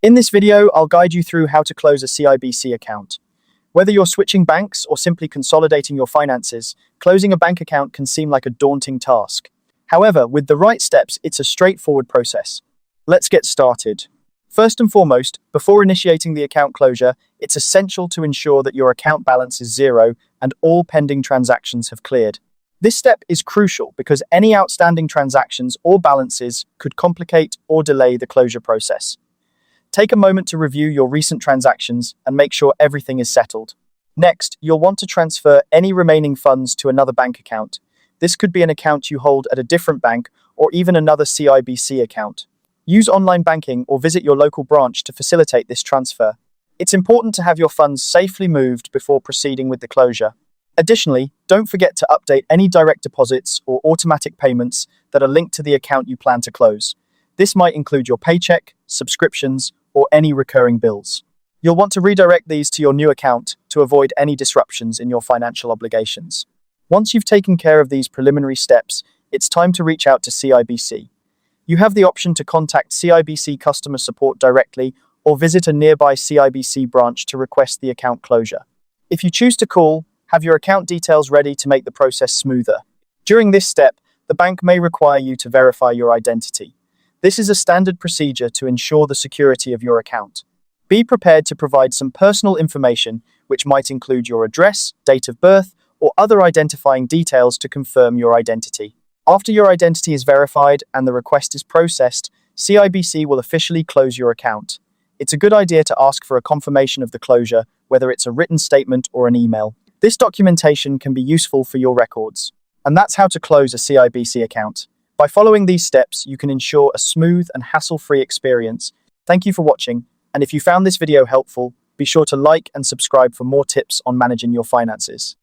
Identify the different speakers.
Speaker 1: In this video, I'll guide you through how to close a CIBC account. Whether you're switching banks or simply consolidating your finances, closing a bank account can seem like a daunting task. However, with the right steps, it's a straightforward process. Let's get started. First and foremost, before initiating the account closure, it's essential to ensure that your account balance is zero and all pending transactions have cleared. This step is crucial because any outstanding transactions or balances could complicate or delay the closure process. Take a moment to review your recent transactions and make sure everything is settled. Next, you'll want to transfer any remaining funds to another bank account. This could be an account you hold at a different bank or even another CIBC account. Use online banking or visit your local branch to facilitate this transfer. It's important to have your funds safely moved before proceeding with the closure. Additionally, don't forget to update any direct deposits or automatic payments that are linked to the account you plan to close. This might include your paycheck, subscriptions, or any recurring bills. You'll want to redirect these to your new account to avoid any disruptions in your financial obligations. Once you've taken care of these preliminary steps, it's time to reach out to CIBC. You have the option to contact CIBC customer support directly or visit a nearby CIBC branch to request the account closure. If you choose to call, have your account details ready to make the process smoother. During this step, the bank may require you to verify your identity. This is a standard procedure to ensure the security of your account. Be prepared to provide some personal information, which might include your address, date of birth, or other identifying details to confirm your identity. After your identity is verified and the request is processed, CIBC will officially close your account. It's a good idea to ask for a confirmation of the closure, whether it's a written statement or an email. This documentation can be useful for your records. And that's how to close a CIBC account. By following these steps, you can ensure a smooth and hassle-free experience. Thank you for watching, and if you found this video helpful, be sure to like and subscribe for more tips on managing your finances.